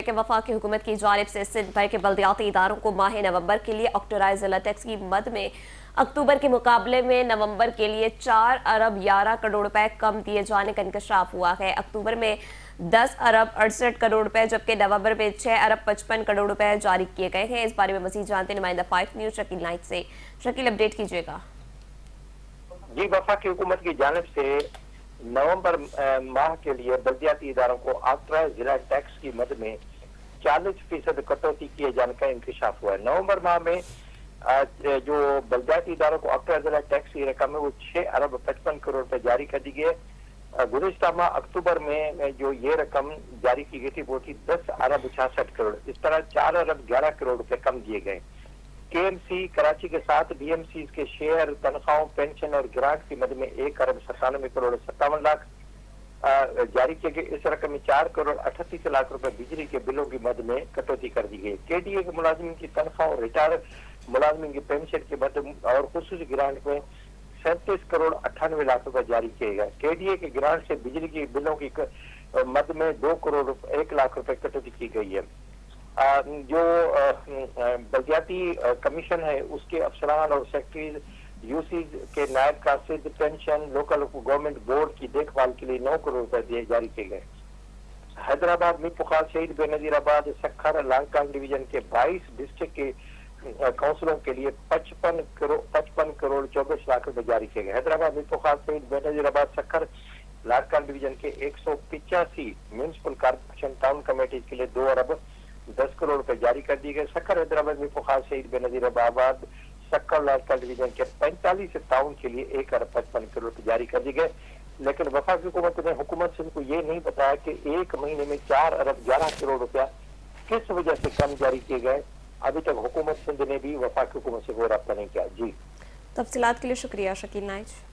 کہ وفاقی حکومت کی جانب سے سندھ بھر کے بلدیاتی اداروں کو ماہ نومبر کے لیے آکٹرائز ضلع ٹیکس کی مد میں اکتوبر کے مقابلے میں نومبر کے لیے 4 ارب 11 کروڑ روپے کم دیے جانے کا انکشاف ہوا ہے۔ اکتوبر میں 10 ارب 68 کروڑ روپے جبکہ نومبر میں 6 ارب 55 کروڑ روپے جاری کیے گئے ہیں۔ اس بارے میں مزید جانتے نمائندہ 5 نیوز شکیل نائٹ سے۔ شکیل اپڈیٹ کیجیے گا۔ جی، وفاقی حکومت کی جانب سے نومبر ماہ کے لیے بلدیاتی اداروں کو آکٹرائز ضلع ٹیکس کی مد میں 40% کٹوتی کیے جانے کا انکشاف ہوا ہے۔ نومبر ماہ میں جو بلدیاتی اداروں کو آکٹرائز ضلع ٹیکس کی رقم ہے وہ 6 ارب 55 کروڑ روپے جاری کر دی گئی۔ گزشتہ ماہ اکتوبر میں جو یہ رقم جاری کی گئی تھی وہ تھی 10 ارب 66 کروڑ۔ اس طرح 4 ارب 11 کروڑ روپے کم دیے گئے۔ کے ایم سی کراچی کے ساتھ بی ایم سی کے شیئر، تنخواہوں، پینشن اور گرانٹ کی مد میں 1 ارب 97 کروڑ 57 لاکھ جاری کیے گئے۔ اس رقم میں 4 کروڑ 38 لاکھ روپے بجلی کے بلوں کی مد میں کٹوتی کر دی گئی۔ کے ڈی اے کے ملازمین کی تنخواہوں، ریٹائر ملازمین کی پینشن کی مد اور خصوصی گرانٹ میں 37 کروڑ 98 لاکھ روپے جاری کیے گئے۔ کے ڈی اے کے گرانٹ سے بجلی کے بلوں کی مد میں 2 کروڑ 1 لاکھ روپے کٹوتی کی گئی ہے۔ جو بلدیاتی کمیشن ہے اس کے افسران اور سیکٹریز یو سی کے نائب قاصد پینشن لوکل گورنمنٹ بورڈ کی دیکھ بھال کے لیے 9 کروڑ روپے جاری کیے گئے۔ حیدرآباد میر بخار شہید بے نظیر آباد سکھر لانکان ڈویژن کے 22 ڈسٹرکٹ کے کونسلوں کے لیے 55 کروڑ 24 لاکھ روپے جاری کیے گئے۔ حیدرآباد میر بخار شہید بے نظیر آباد سکھر لانکان ڈویژن کے 185 میونسپل کارپوریشن ٹاؤن کمیٹیز کے لیے 2 ارب 10 کروڑ روپے جاری کر دی گئے۔ سکھر حیدرآباد میر بخار شہید بے نظیر آباد سکھر لانکان ڈویژن کے 45 ٹاؤن کے لیے 1 ارب 55 کروڑ روپے جاری کر دی گئے۔ لیکن وفاقی حکومت نے حکومت سندھ کو یہ نہیں بتایا کہ ایک مہینے میں 4 ارب 11 کروڑ روپیہ کس وجہ سے کم جاری کیے گئے۔ ابھی تک حکومت سندھ نے بھی وفاقی حکومت سے کوئی رابطہ نہیں کیا۔ جی، تفصیلات کے لیے شکریہ شکیل نائٹ۔